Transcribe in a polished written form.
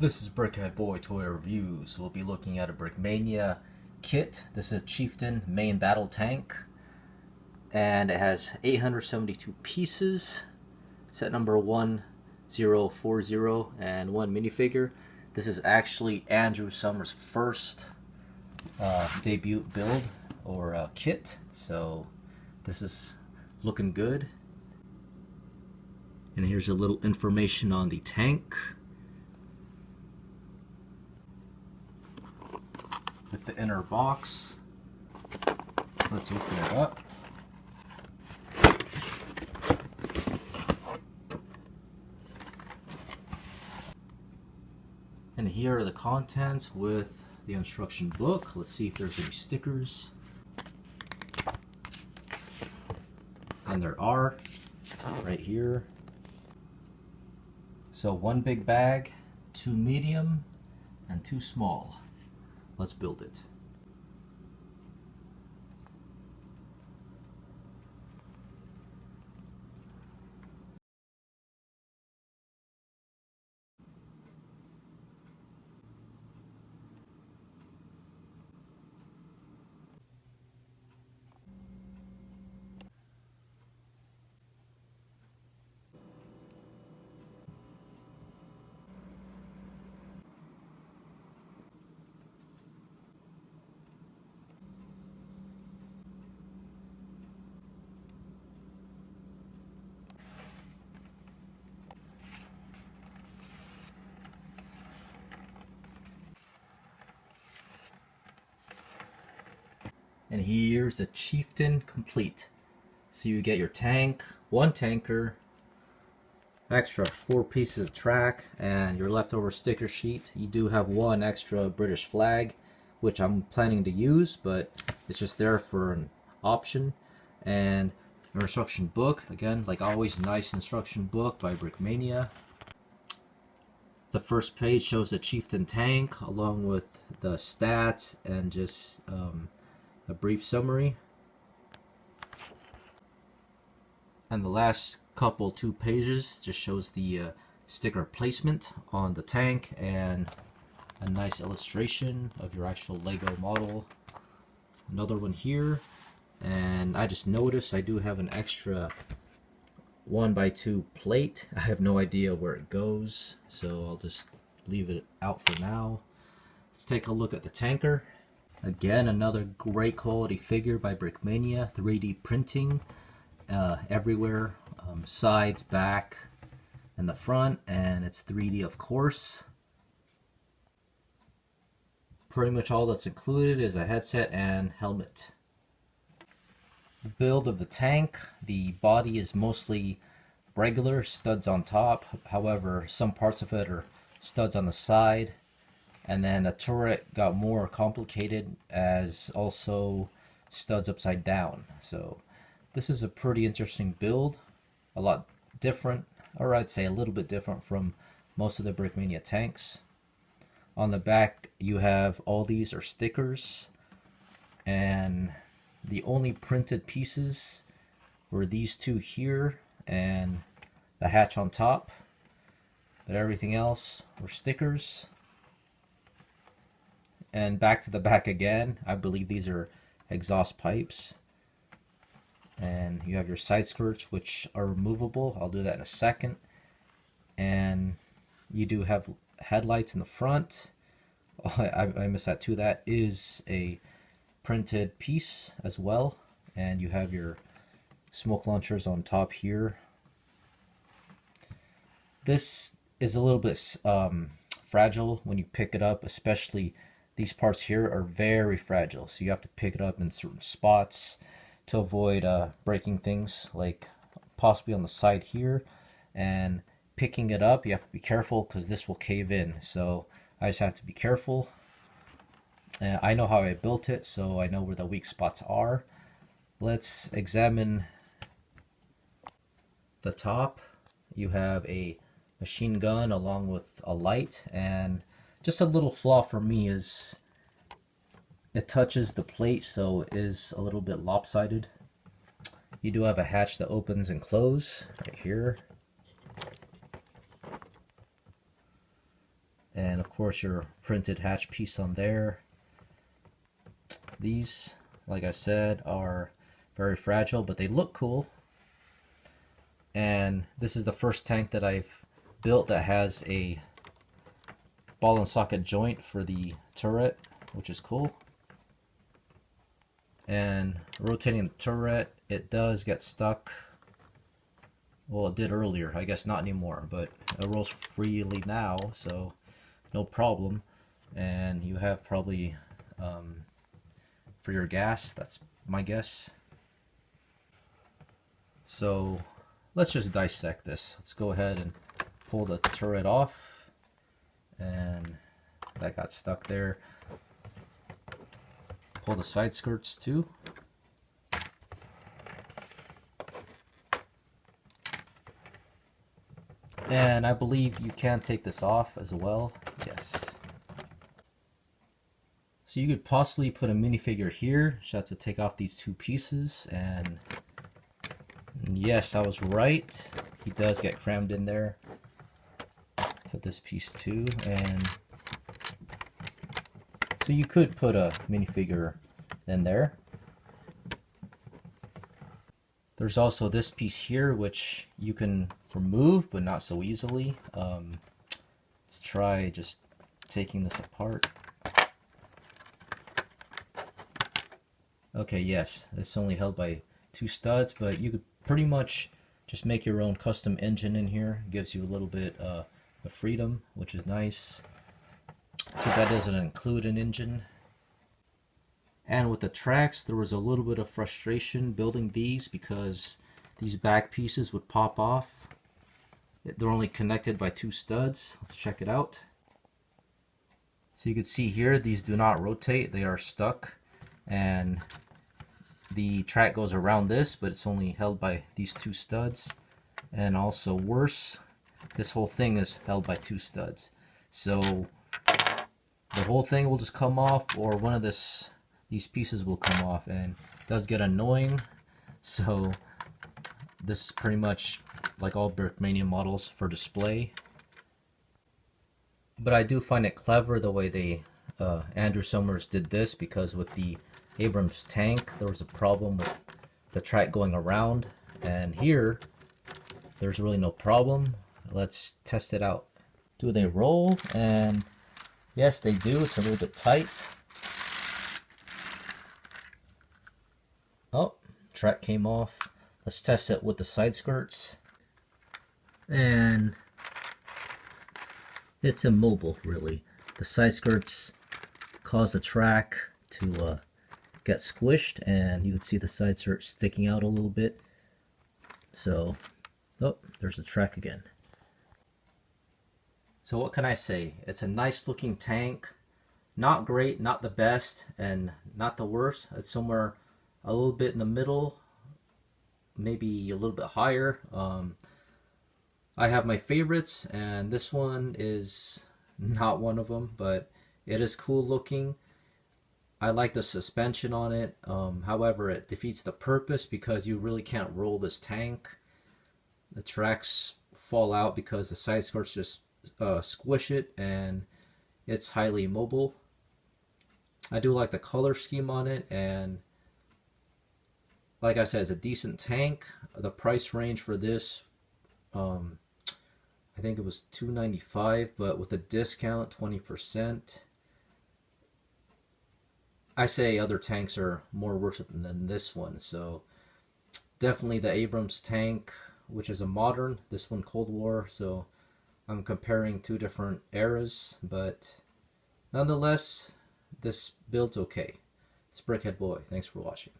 This is Brickhead Boy Toy Reviews. We'll be looking at a Brickmania kit. This is Chieftain main battle tank, and it has 872 pieces. Set number 1040 and one minifigure. This is actually Andrew Summers' first debut build or kit, so this is looking good. And here's a little information on the tank. With the inner box, let's open it up. And here are the contents with the instruction book. Let's see if there's any stickers. And there are, right here. So one big bag, two medium, and two small. Let's build it. And here's the Chieftain complete. So you get your tank, one tanker, extra 4 pieces of track, and your leftover sticker sheet. You do have one extra British flag, which I'm planning to use, but it's just there for an option. And your instruction book, again, like always, nice instruction book by Brickmania. The first page shows the Chieftain tank along with the stats and just a brief summary. And the last couple 2 pages just shows the sticker placement on the tank and a nice illustration of your actual Lego model. Another one here, and I just noticed I do have an extra 1x2 plate. I have no idea where it goes, so I'll just leave it out for now. Let's take a look at the tanker. Again, another great quality figure by Brickmania. 3D printing everywhere, sides, back, and the front, and it's 3D of course. Pretty much all that's included is a headset and helmet. The build of the tank, the body is mostly regular, studs on top. However, some parts of it are studs on the side. And then the turret got more complicated as also studs upside down. So this is a pretty interesting build. A lot different, or I'd say a little bit different from most of the Brickmania tanks. On the back you have all these are stickers, and the only printed pieces were these 2 here and the hatch on top. But everything else were stickers. And back to the back again, I believe these are exhaust pipes. And you have your side skirts, which are removable. I'll do that in a second. And you do have headlights in the front. Oh, I missed that too. That is a printed piece as well. And you have your smoke launchers on top here. This is a little bit fragile when you pick it up, especially these parts here are very fragile, so you have to pick it up in certain spots to avoid breaking things, like possibly on the side here. And picking it up, you have to be careful because this will cave in, so I just have to be careful. And I know how I built it, so I know where the weak spots are. Let's examine the top. You have a machine gun along with a light, and just a little flaw for me is it touches the plate, so it is a little bit lopsided. You do have a hatch that opens and closes right here. And of course your printed hatch piece on there. These, like I said, are very fragile, but they look cool. And this is the first tank that I've built that has a ball and socket joint for the turret, which is cool. And rotating the turret, it does get stuck. Well, it did earlier, I guess not anymore, but it rolls freely now, so no problem. And you have probably for your gas, that's my guess. So let's just dissect this. Let's go ahead and pull the turret off, and that got stuck there. Pull the side skirts too. And I believe you can take this off as well. Yes. So you could possibly put a minifigure here. Just have to take off these two pieces, and yes, I was right. He does get crammed in there. Put this piece too, and so you could put a minifigure in there. There's also this piece here, which you can remove, but not so easily. Let's try just taking this apart. Okay, yes, it's only held by two studs, but you could pretty much just make your own custom engine in here. It gives you a little bit of freedom, which is nice. Too bad it doesn't include an engine. And with the tracks, there was a little bit of frustration building these because these back pieces would pop off. They're only connected by two studs. Let's check it out. So you can see here, these do not rotate. They are stuck. And the track goes around this, but it's only held by these two studs. And also worse, this whole thing is held by two studs. So the whole thing will just come off, or one of these pieces will come off, and it does get annoying. So this is pretty much like all Brickmania models for display. But I do find it clever the way they Andrew Summers did this, because with the Abrams tank there was a problem with the track going around, and here there's really no problem. Let's test it out. Do they roll? And yes, they do. It's a little bit tight. Oh, track came off. Let's test it with the side skirts. And it's immobile, really. The side skirts cause the track to get squished, and you can see the side skirts sticking out a little bit. So, oh, there's the track again. So what can I say? It's a nice looking tank. Not great, not the best, and not the worst. It's somewhere a little bit in the middle, maybe a little bit higher. I have my favorites, and this one is not one of them, but it is cool looking. I like the suspension on it. However, it defeats the purpose because you really can't roll this tank. The tracks fall out because the side skirts just squish it, and it's highly mobile. I do like the color scheme on it, and like I said, it's a decent tank. The price range for this, I think it was $295, but with a discount, 20%. I say other tanks are more worth it than this one, so definitely the Abrams tank, which is a modern, this one Cold War, so I'm comparing two different eras, but nonetheless, this build's okay. It's Brickhead Boy. Thanks for watching.